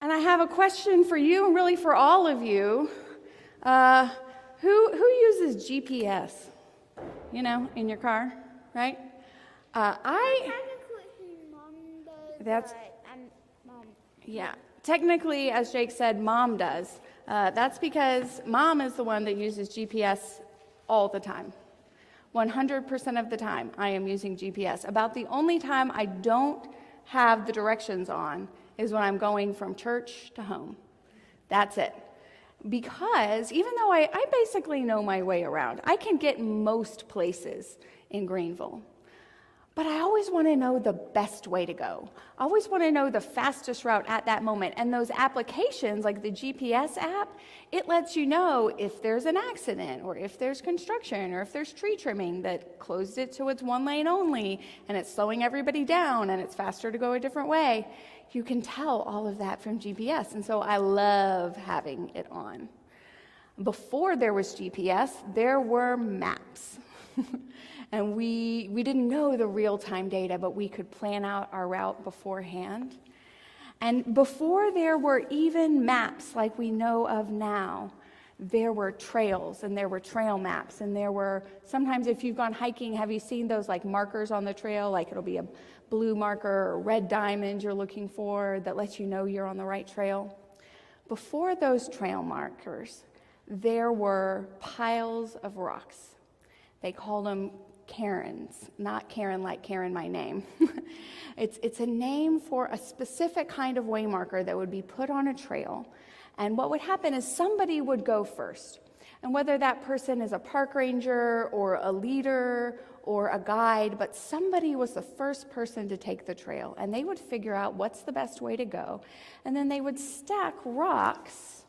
And I have a question for you, and really for all of you. Who uses GPS? You know, in your car, right? Technically, Mom does. That's Mom. Yeah. Technically, as Jake said, Mom does. That's because Mom is the one that uses GPS all the time. 100% of the time, I am using GPS. About the only time I don't have the directions on is when I'm going from church to home. That's it. Because even though I basically know my way around, I can get most places in Greenville. But I always want to know the best way to go. I always want to know the fastest route at that moment. And those applications, like the GPS app, it lets you know if there's an accident or if there's construction or if there's tree trimming that closed it so it's one lane only and it's slowing everybody down and it's faster to go a different way. You can tell all of that from GPS. And so I love having it on. Before there was GPS, there were maps. And we didn't know the real-time data, but we could plan out our route beforehand. And before there were even maps like we know of now, there were trails and there were trail maps. And there were, sometimes if you've gone hiking, have you seen those like markers on the trail? Like it'll be a blue marker or red diamond you're looking for that lets you know you're on the right trail. Before those trail markers, there were piles of rocks. They called them Karens, not Karen like Karen, my name. It's a name for a specific kind of waymarker that would be put on a trail. And what would happen is somebody would go first. And whether that person is a park ranger or a leader or a guide, but somebody was the first person to take the trail. And they would figure out what's the best way to go. And then they would stack rocks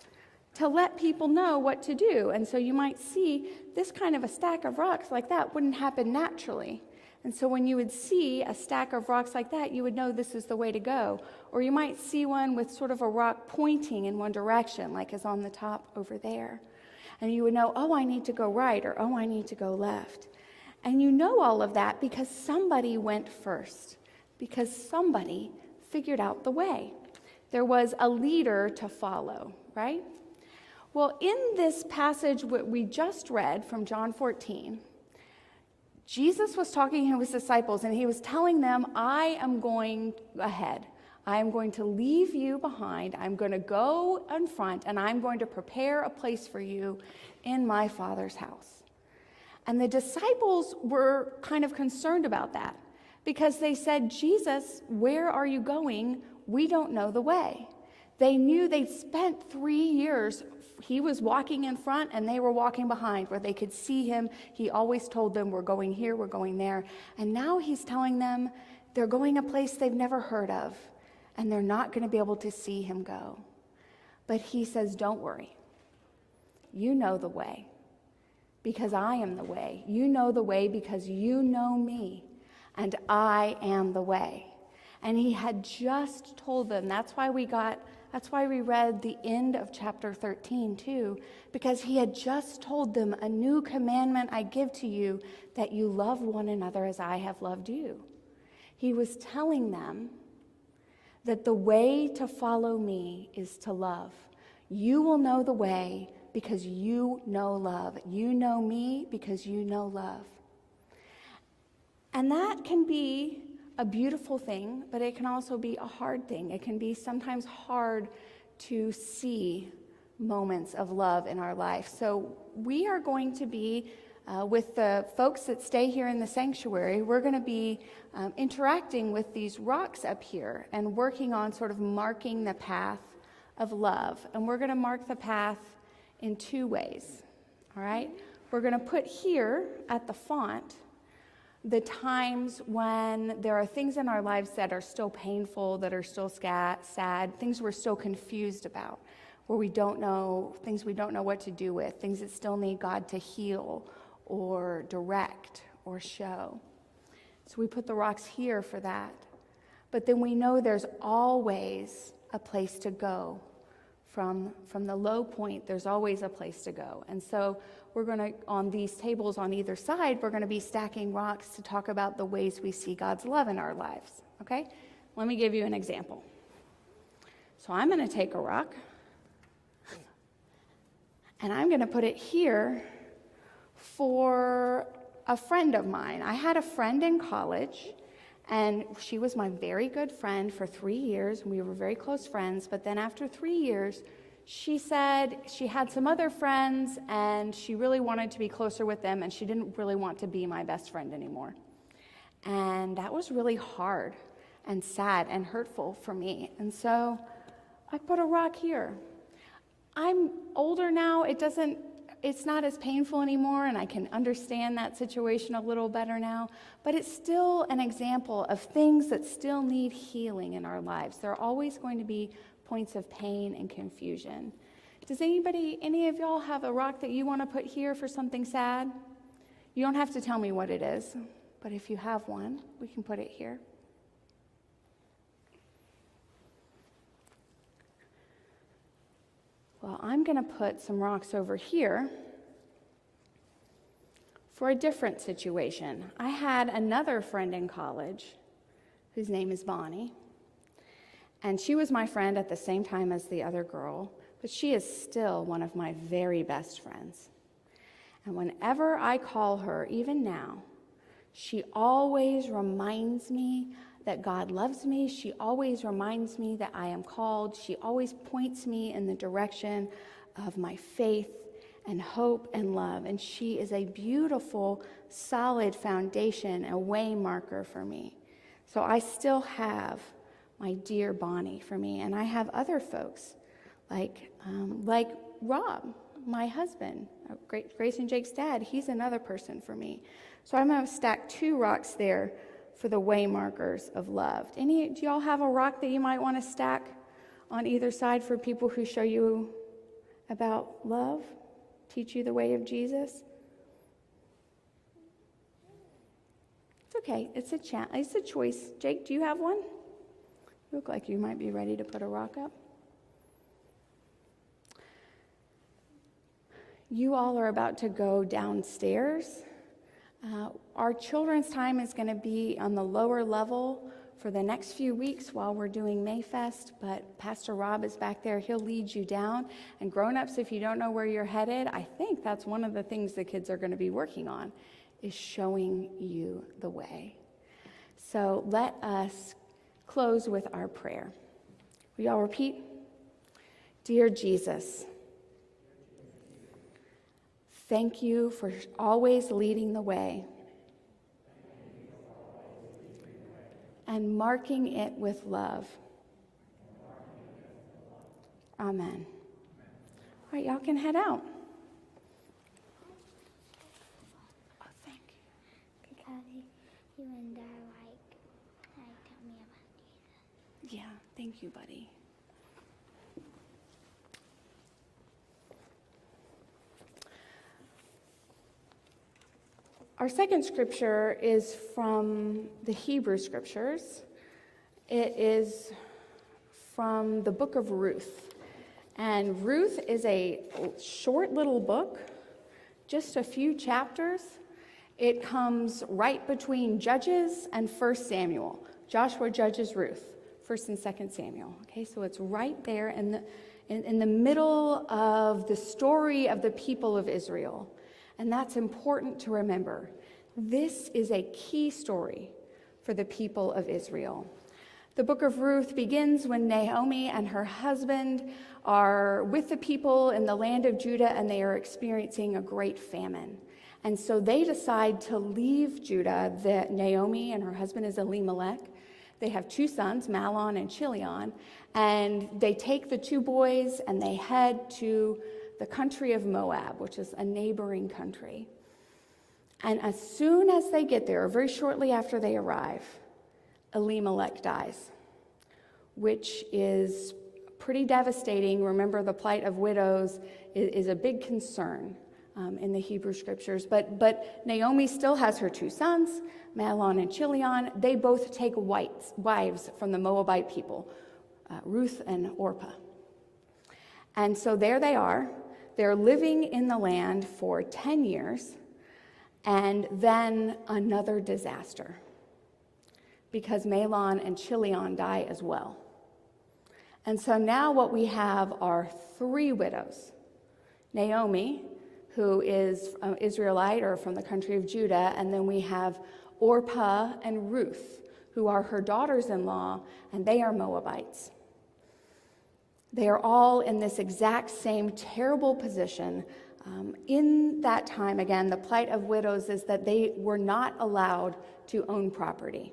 to let people know what to do. And so you might see this kind of a stack of rocks like that wouldn't happen naturally. And so when you would see a stack of rocks like that, you would know this is the way to go. Or you might see one with sort of a rock pointing in one direction, like is on the top over there. And you would know, oh, I need to go right, or oh, I need to go left. And you know all of that because somebody went first, because somebody figured out the way. There was a leader to follow, right? Well, in this passage what we just read from John 14, Jesus was talking to his disciples and he was telling them, I am going ahead. I am going to leave you behind. I'm going to go in front and I'm going to prepare a place for you in my Father's house. And the disciples were kind of concerned about that because they said, Jesus, where are you going? We don't know the way. They knew they'd spent 3 years. He was walking in front and they were walking behind where they could see him. He always told them, we're going here, we're going there. And now he's telling them they're going a place they've never heard of and they're not going to be able to see him go. But he says, don't worry. You know the way because I am the way. You know the way because you know me and I am the way. And he had just told them, that's why we read the end of chapter 13 too, because he had just told them, a new commandment I give to you, that you love one another as I have loved you. He was telling them that the way to follow me is to love. You will know the way because you know love. You know me because you know love. And that can be a beautiful thing, but it can also be a hard thing. It can be sometimes hard to see moments of love in our life. So we are going to be, with the folks that stay here in the sanctuary, we're going to be interacting with these rocks up here and working on sort of marking the path of love. And we're going to mark the path in 2 ways, all right? We're going to put here at the font the times when there are things in our lives that are still painful, that are still sad, things we're still confused about, where we don't know, things we don't know what to do with, things that still need God to heal or direct or show. So we put the rocks here for that. But then we know there's always a place to go. From the low point, there's always a place to go. And so we're going to, on these tables on either side, we're going to be stacking rocks to talk about the ways we see God's love in our lives. Okay? Let me give you an example. So I'm going to take a rock, and I'm going to put it here for a friend of mine. I had a friend in college, and she was my very good friend for 3 years. We were very close friends, but then after 3 years, she said she had some other friends, and she really wanted to be closer with them, and she didn't really want to be my best friend anymore. And that was really hard and sad and hurtful for me. And so I put a rock here. I'm older now. It's not as painful anymore, and I can understand that situation a little better now. But it's still an example of things that still need healing in our lives. There are always going to be points of pain and confusion. Does any of y'all have a rock that you want to put here for something sad? You don't have to tell me what it is, but if you have one, we can put it here. Well, I'm going to put some rocks over here for a different situation. I had another friend in college whose name is Bonnie, and she was my friend at the same time as the other girl, but she is still one of my very best friends. And whenever I call her, even now, she always reminds me that God loves me. She always reminds me that I am called. She always points me in the direction of my faith and hope and love. And she is a beautiful, solid foundation, a way marker for me. So I still have my dear Bonnie for me. And I have other folks like Rob, my husband, Grace and Jake's dad. He's another person for me. So I'm going to stack 2 rocks there for the way markers of love. Do y'all have a rock that you might want to stack on either side for people who show you about love, teach you the way of Jesus? It's okay. It's a choice. Jake, do you have one? You look like you might be ready to put a rock up. You all are about to go downstairs. Our children's time is going to be on the lower level for the next few weeks while we're doing Mayfest, but Pastor Rob is back there. He'll lead you down. And grown-ups, if you don't know where you're headed, I think that's one of the things the kids are going to be working on, is showing you the way. So let us close with our prayer. Will y'all repeat? Dear Jesus, thank you for always leading the way and marking it with love. Amen. All right, y'all can head out. Oh, thank you. Because you and I tell me about Jesus. Yeah, thank you, buddy. Our second scripture is from the Hebrew scriptures. It is from the book of Ruth. And Ruth is a short little book, just a few chapters. It comes right between Judges and 1 Samuel. Joshua, Judges, Ruth, 1st and 2nd Samuel. Okay, so it's right there in the middle of the story of the people of Israel. And that's important to remember. This is a key story for the people of Israel. The book of Ruth begins when Naomi and her husband are with the people in the land of Judah, and they are experiencing a great famine. And so they decide to leave Judah. Naomi and her husband is Elimelech. They have 2 sons, Mahlon and Chilion, and they take the 2 boys and they head to the country of Moab, which is a neighboring country. And as soon as they get there, or very shortly after they arrive, Elimelech dies, which is pretty devastating. Remember, the plight of widows is a big concern in the Hebrew scriptures. But Naomi still has her 2 sons, Mahlon and Chilion. They both take wives from the Moabite people, Ruth and Orpah. And so there they are. They're living in the land for 10 years, and then another disaster, because Mahlon and Chilion die as well. And so now what we have are 3 widows. Naomi, who is an Israelite or from the country of Judah, and then we have Orpah and Ruth, who are her daughters-in-law, and they are Moabites. They are all in this exact same terrible position. In that time, again, the plight of widows is that they were not allowed to own property.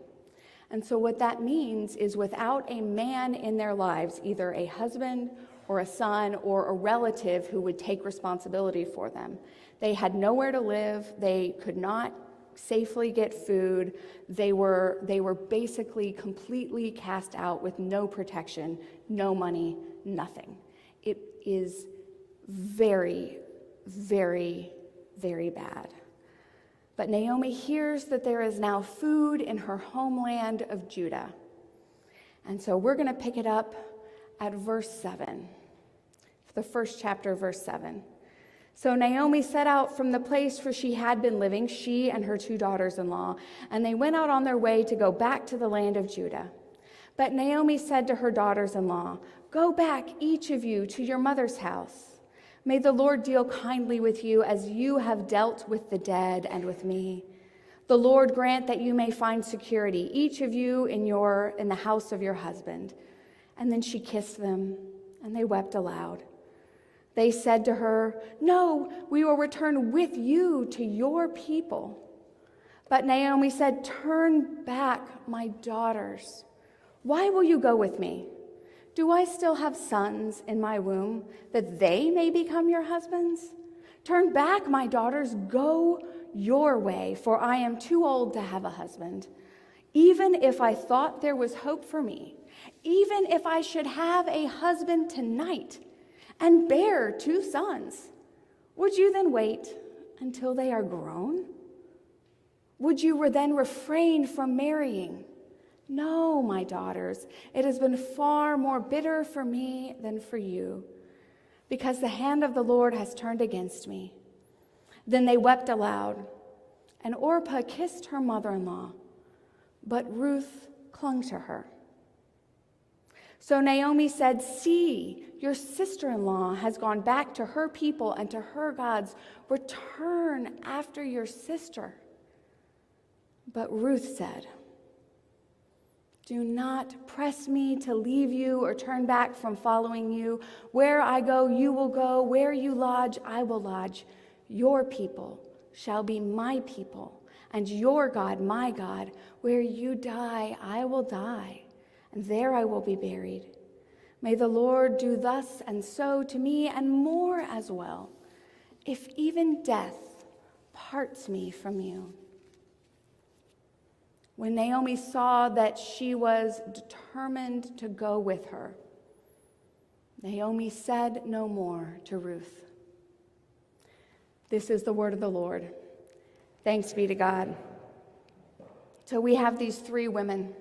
And so what that means is without a man in their lives, either a husband or a son or a relative who would take responsibility for them, they had nowhere to live, they could not safely get food, they were basically completely cast out with no protection, no money, nothing. It is very, very, very bad. But Naomi hears that there is now food in her homeland of Judah. And so we're going to pick it up at verse 7, the first chapter, verse 7. So Naomi set out from the place where she had been living, she and her 2 daughters-in-law, and they went out on their way to go back to the land of Judah. But Naomi said to her daughters-in-law, "Go back, each of you, to your mother's house. May the Lord deal kindly with you as you have dealt with the dead and with me. The Lord grant that you may find security, each of you in the house of your husband." And then she kissed them, and they wept aloud. They said to her, "No, we will return with you to your people." But Naomi said, "Turn back, my daughters. Why will you go with me? Do I still have sons in my womb, that they may become your husbands? Turn back, my daughters, go your way, for I am too old to have a husband. Even if I thought there was hope for me, even if I should have a husband tonight and bear 2 sons, would you then wait until they are grown? Would you then refrain from marrying? No, my daughters, it has been far more bitter for me than for you, because the hand of the Lord has turned against me." Then they wept aloud, and Orpah kissed her mother-in-law, but Ruth clung to her. So Naomi said, "See, your sister-in-law has gone back to her people and to her gods. Return after your sister." But Ruth said, "Do not press me to leave you or turn back from following you. Where I go, you will go. Where you lodge, I will lodge. Your people shall be my people, and your God, my God. Where you die, I will die, and there I will be buried. May the Lord do thus and so to me, and more as well, if even death parts me from you." When Naomi saw that she was determined to go with her, Naomi said no more to Ruth. This is the word of the Lord. Thanks be to God. So we have these 3 women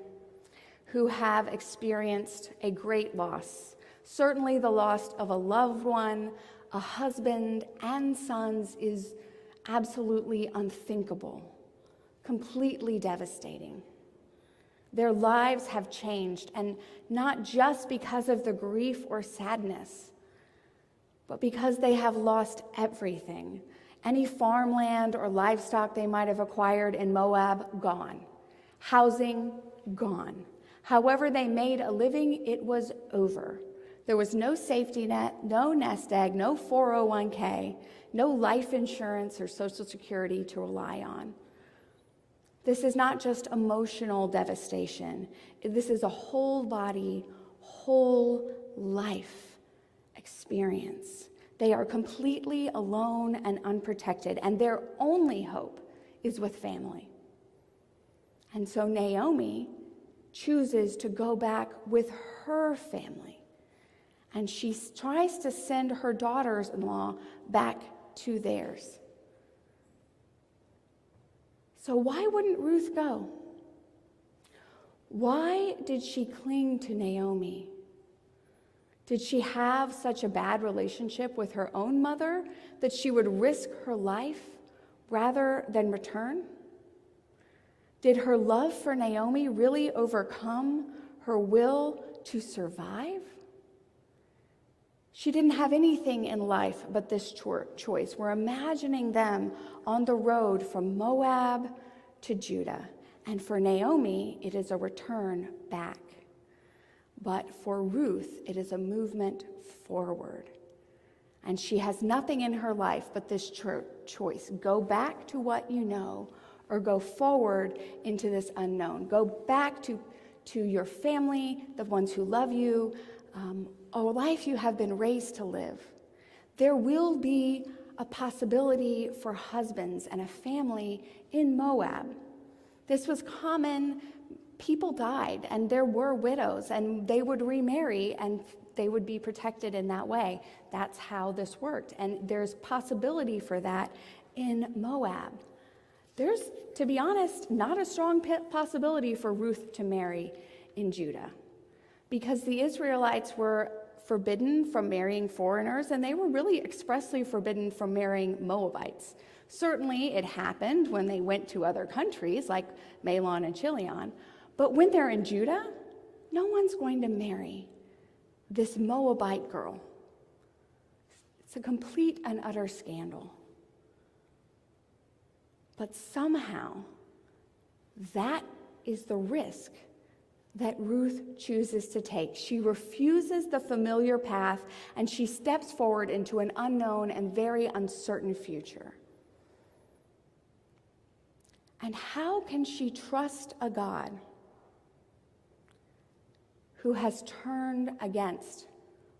who have experienced a great loss. Certainly the loss of a loved one, a husband, and sons is absolutely unthinkable. Completely devastating. Their lives have changed, and not just because of the grief or sadness, but because they have lost everything. Any farmland or livestock they might have acquired in Moab, gone. Housing, gone. However they made a living, it was over. There was no safety net, no nest egg, no 401k, no life insurance or Social Security to rely on. This is not just emotional devastation. This is a whole body, whole life experience. They are completely alone and unprotected, and their only hope is with family. And so Naomi chooses to go back with her family, and she tries to send her daughters-in-law back to theirs. So why wouldn't Ruth go? Why did she cling to Naomi? Did she have such a bad relationship with her own mother that she would risk her life rather than return? Did her love for Naomi really overcome her will to survive? She didn't have anything in life but this choice. We're imagining them on the road from Moab to Judah. And for Naomi, it is a return back. But for Ruth, it is a movement forward. And she has nothing in her life but this choice. Go back to what you know, or go forward into this unknown. Go back to your family, the ones who love you, a life you have been raised to live. There will be a possibility for husbands and a family in Moab. This was common. People died, and there were widows, and they would remarry, and they would be protected in that way. That's how this worked, and there's possibility for that in Moab. There's, to be honest, not a strong possibility for Ruth to marry in Judah, because the Israelites were forbidden from marrying foreigners, and they were really expressly forbidden from marrying Moabites. Certainly, it happened when they went to other countries like Mahlon and Chilion, but when they're in Judah, no one's going to marry this Moabite girl. It's a complete and utter scandal. But somehow, that is the risk that Ruth chooses to take. She refuses the familiar path, and she steps forward into an unknown and very uncertain future. And how can she trust a God who has turned against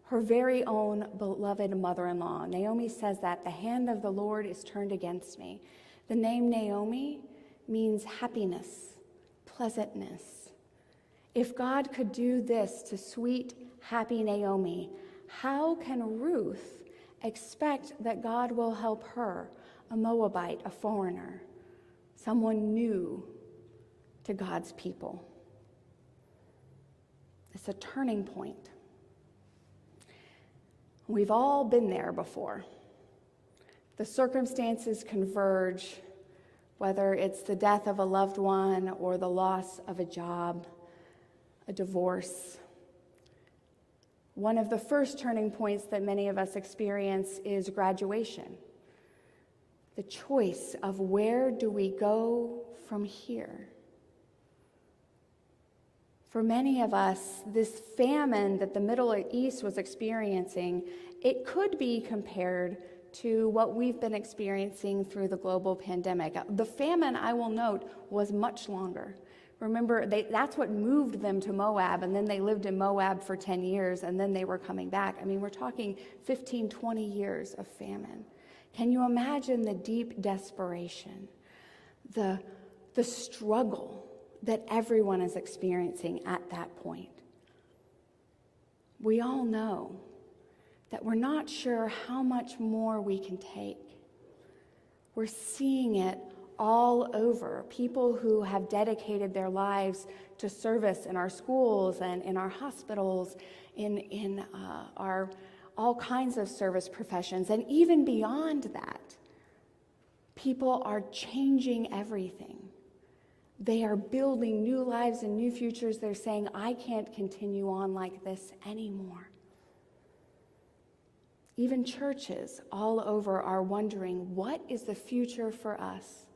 her very own beloved mother-in-law? Naomi says that the hand of the Lord is turned against me. The name Naomi means happiness, pleasantness. If God could do this to sweet, happy Naomi, how can Ruth expect that God will help her, a Moabite, a foreigner, someone new to God's people? It's a turning point. We've all been there before. The circumstances converge, whether it's the death of a loved one or the loss of a job, a divorce. One of the first turning points that many of us experience is graduation. The choice of where do we go from here? For many of us, this famine that the Middle East was experiencing, it could be compared to what we've been experiencing through the global pandemic. The famine, I will note, was much longer. Remember, that's what moved them to Moab, and then they lived in Moab for 10 years, and then they were coming back. I mean, we're talking 15, 20 years of famine. Can you imagine the deep desperation, the struggle that everyone is experiencing at that point? We all know that we're not sure how much more we can take. We're seeing it all over. People who have dedicated their lives to service in our schools and in our hospitals, in our all kinds of service professions, and even beyond that, people are changing everything. They are building new lives and new futures. They're saying, I can't continue on like this anymore. Even churches all over are wondering, what is the future for us?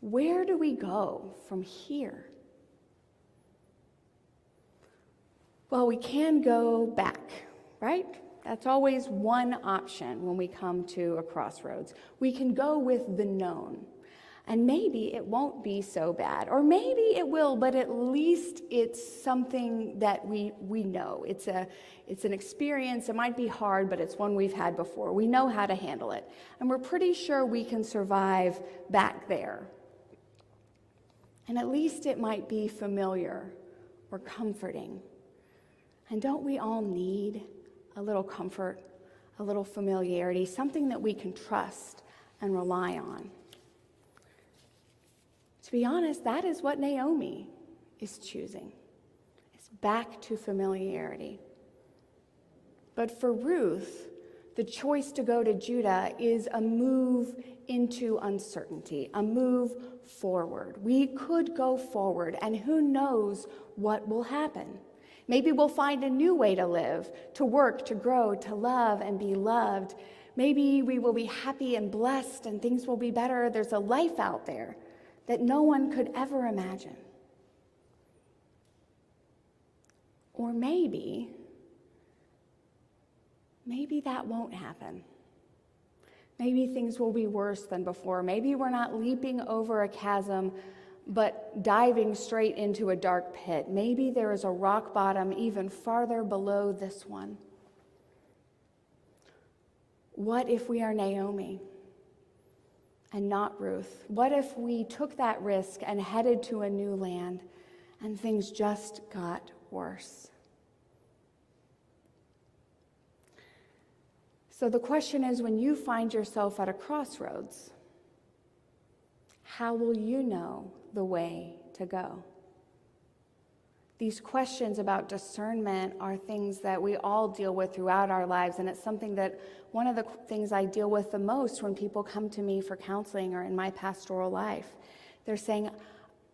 Where do we go from here? Well, we can go back, right? That's always one option when we come to a crossroads. We can go with the known. And maybe it won't be so bad, or maybe it will, but at least it's something that we know. It's an experience. It might be hard, but it's one we've had before. We know how to handle it, and we're pretty sure we can survive back there. And at least it might be familiar or comforting. And don't we all need a little comfort, a little familiarity, something that we can trust and rely on? To be honest, that is what Naomi is choosing. It's back to familiarity. But for Ruth, the choice to go to Judah is a move into uncertainty, a move forward. We could go forward, and who knows what will happen. Maybe we'll find a new way to live, to work, to grow, to love and be loved. Maybe we will be happy and blessed and things will be better. There's a life out there that no one could ever imagine. Or maybe that won't happen. Maybe things will be worse than before. Maybe we're not leaping over a chasm, but diving straight into a dark pit. Maybe there is a rock bottom even farther below this one. What if we are Naomi and not Ruth? What if we took that risk and headed to a new land and things just got worse? So the question is, when you find yourself at a crossroads, how will you know the way to go? These questions about discernment are things that we all deal with throughout our lives, and it's something that one of the things I deal with the most when people come to me for counseling or in my pastoral life. They're saying,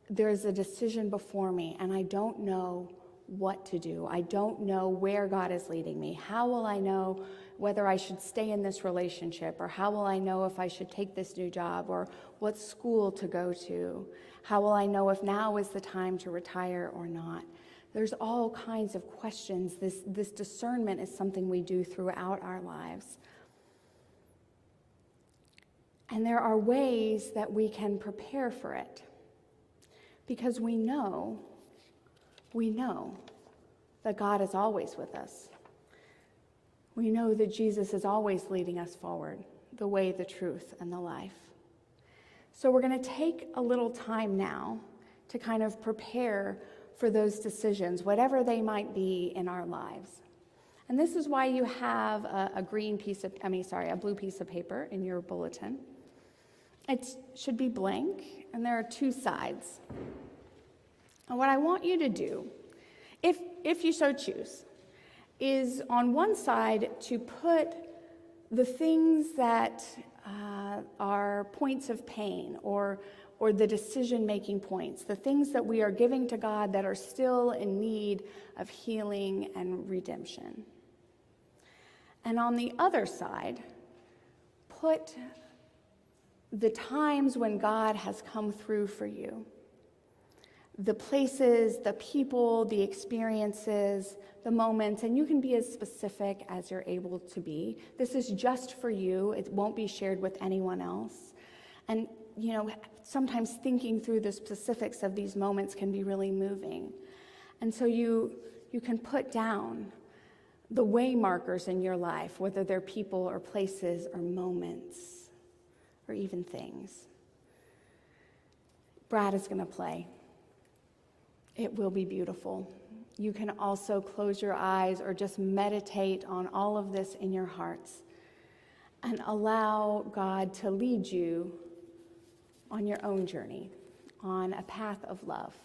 there's a decision before me, and I don't know what to do. I don't know where God is leading me. How will I know whether I should stay in this relationship, or how will I know if I should take this new job, or what school to go to? How will I know if now is the time to retire or not? There's all kinds of questions. This discernment is something we do throughout our lives. And there are ways that we can prepare for it, because we know that God is always with us. We know that Jesus is always leading us forward, the way, the truth, and the life. So we're going to take a little time now to kind of prepare for those decisions, whatever they might be in our lives. And this is why you have a blue piece of paper in your bulletin. It should be blank, and there are two sides. And what I want you to do, if you so choose, is on one side to put the things that are points of pain or the decision-making points, the things that we are giving to God that are still in need of healing and redemption. And on the other side, put the times when God has come through for you. The places, the people, the experiences, the moments, and you can be as specific as you're able to be. This is just for you. It won't be shared with anyone else. And, sometimes thinking through the specifics of these moments can be really moving. And so you can put down the way markers in your life, whether they're people or places or moments or even things. Brad is going to play. It will be beautiful. You can also close your eyes or just meditate on all of this in your hearts and allow God to lead you on your own journey, on a path of love.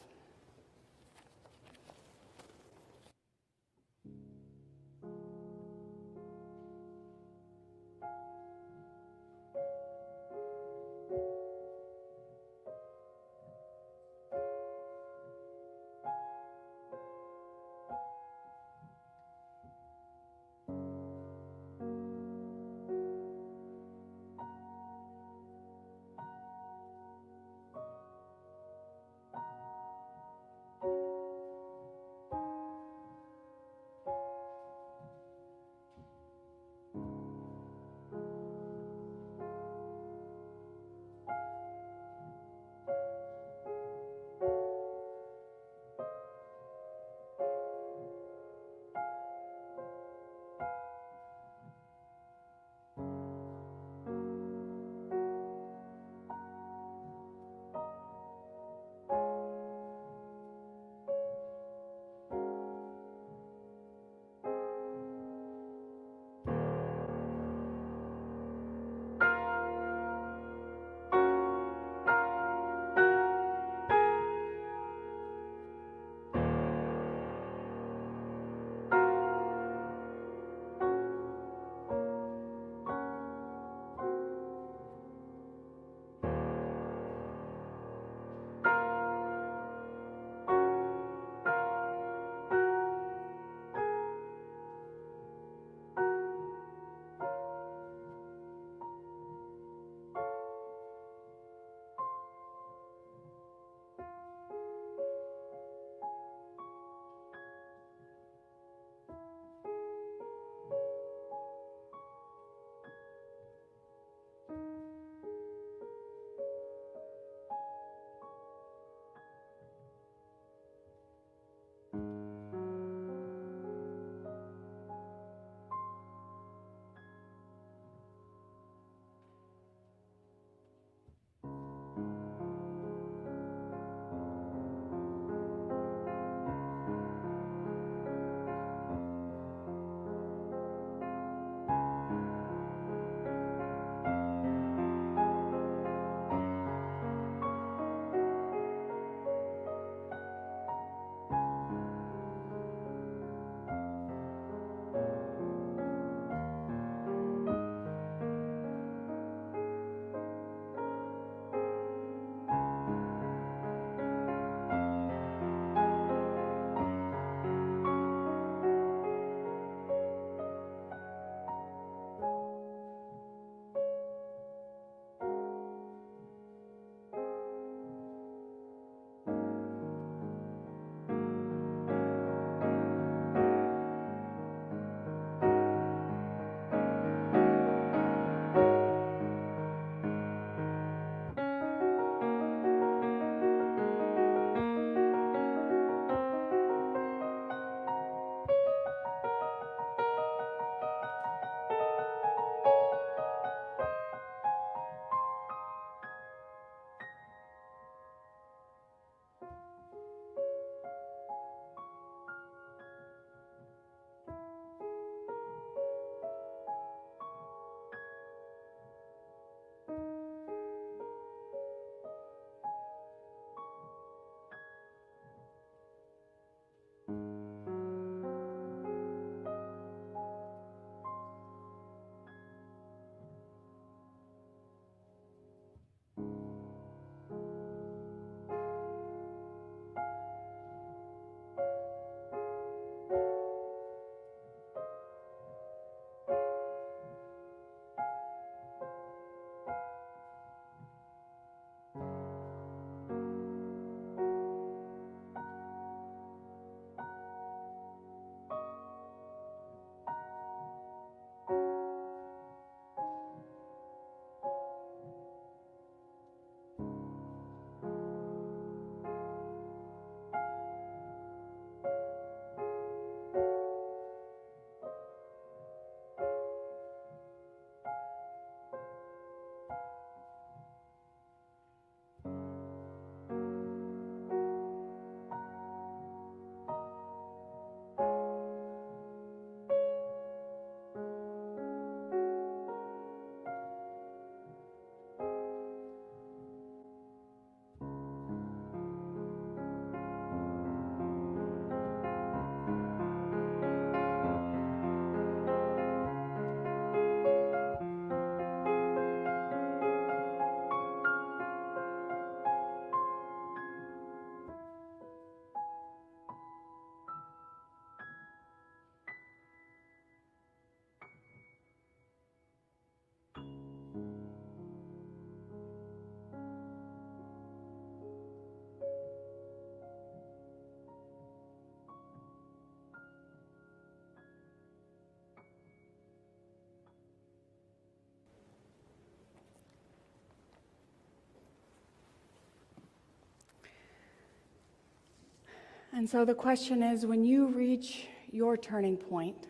And so the question is, when you reach your turning point,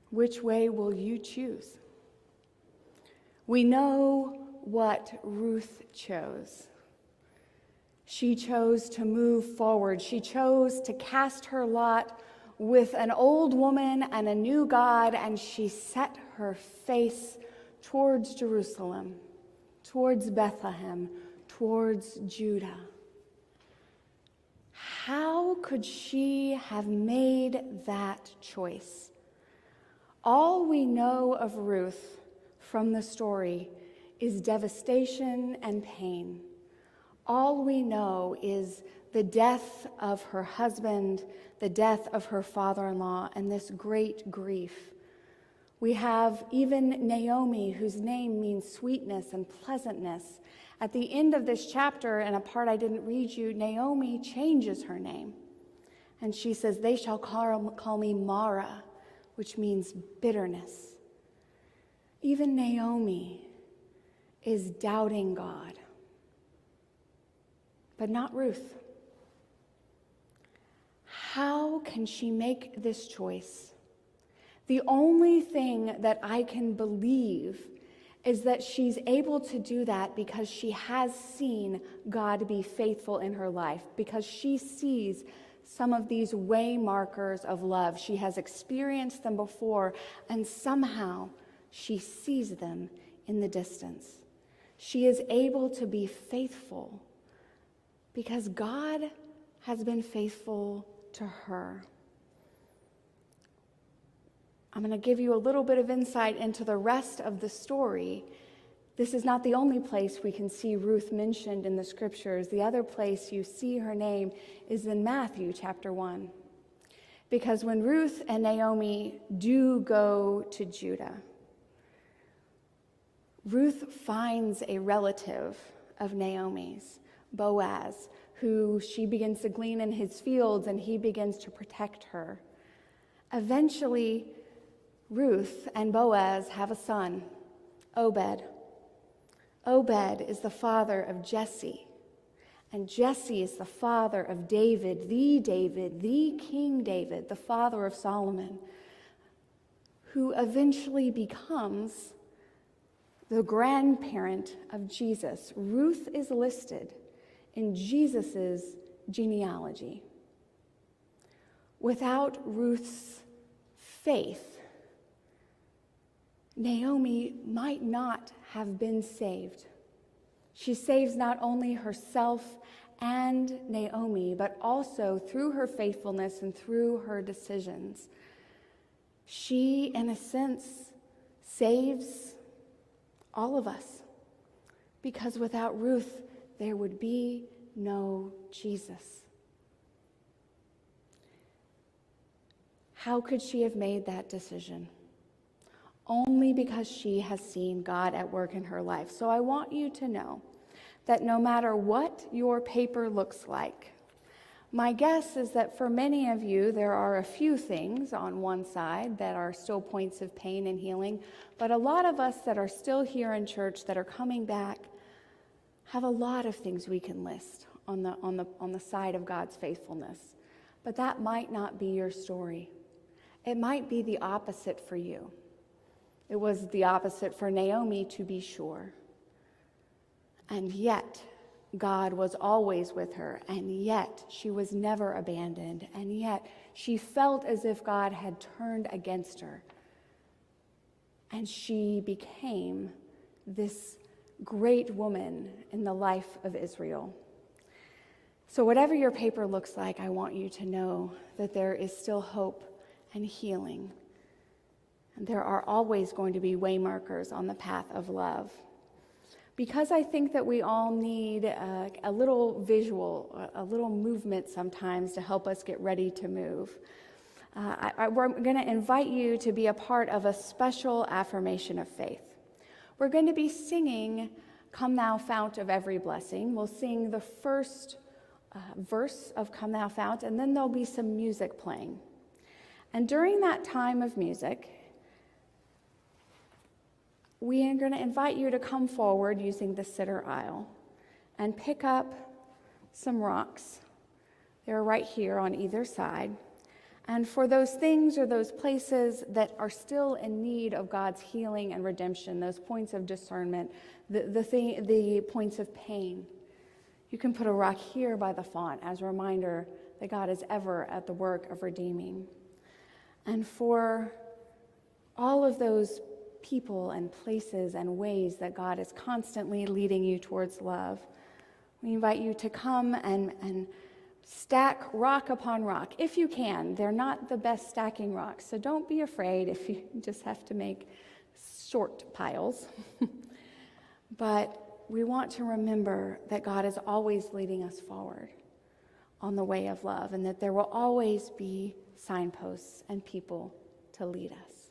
which way will you choose? We know what Ruth chose. She chose to move forward. She chose to cast her lot with an old woman and a new God, and she set her face towards Jerusalem, towards Bethlehem, towards Judah. How could she have made that choice? All we know of Ruth from the story is devastation and pain. All we know is the death of her husband, the death of her father-in-law, and this great grief. We have even Naomi, whose name means sweetness and pleasantness. At the end of this chapter, and a part I didn't read you, Naomi changes her name. And she says, "They shall call me Mara," which means bitterness. Even Naomi is doubting God, but not Ruth. How can she make this choice? The only thing that I can believe is that she's able to do that because she has seen God be faithful in her life, because she sees some of these way markers of love. She has experienced them before, and somehow she sees them in the distance. She is able to be faithful because God has been faithful to her. I'm going to give you a little bit of insight into the rest of the story. This is not the only place we can see Ruth mentioned in the scriptures. The other place you see her name is in Matthew chapter 1. Because when Ruth and Naomi do go to Judah, Ruth finds a relative of Naomi's, Boaz, who she begins to glean in his fields, and he begins to protect her. Eventually, Ruth and Boaz have a son, Obed. Obed is the father of Jesse, and Jesse is the father of David, the King David, the father of Solomon, who eventually becomes the grandparent of Jesus. Ruth is listed in Jesus' genealogy. Without Ruth's faith, Naomi might not have been saved. She saves not only herself and Naomi, but also through her faithfulness and through her decisions. She, in a sense, saves all of us, because without Ruth, there would be no Jesus. How could she have made that decision? Only because she has seen God at work in her life. So I want you to know that no matter what your paper looks like, my guess is that for many of you, there are a few things on one side that are still points of pain and healing, but a lot of us that are still here in church, that are coming back, have a lot of things we can list on the side of God's faithfulness. But that might not be your story. It might be the opposite for you. It was the opposite for Naomi, to be sure. And yet, God was always with her, and yet she was never abandoned, and yet she felt as if God had turned against her. And she became this great woman in the life of Israel. So whatever your paper looks like, I want you to know that there is still hope and healing. And there are always going to be waymarkers on the path of love. Because I think that we all need a little visual, a little movement sometimes to help us get ready to move. We're going to invite you to be a part of a special affirmation of faith. We're going to be singing Come Thou Fount of Every Blessing. We'll sing the first verse of Come Thou Fount, and then there'll be some music playing. And during that time of music, we are going to invite you to come forward using the center aisle and pick up some rocks They're right here on either side. And for those things or those places that are still in need of God's healing and redemption, those points of discernment, the points of pain, you can put a rock here by the font as a reminder that God is ever at the work of redeeming. And for all of those people and places and ways that God is constantly leading you towards love, we invite you to come and stack rock upon rock, if you can. They're not the best stacking rocks, so don't be afraid if you just have to make short piles. But we want to remember that God is always leading us forward on the way of love, and that there will always be signposts and people to lead us.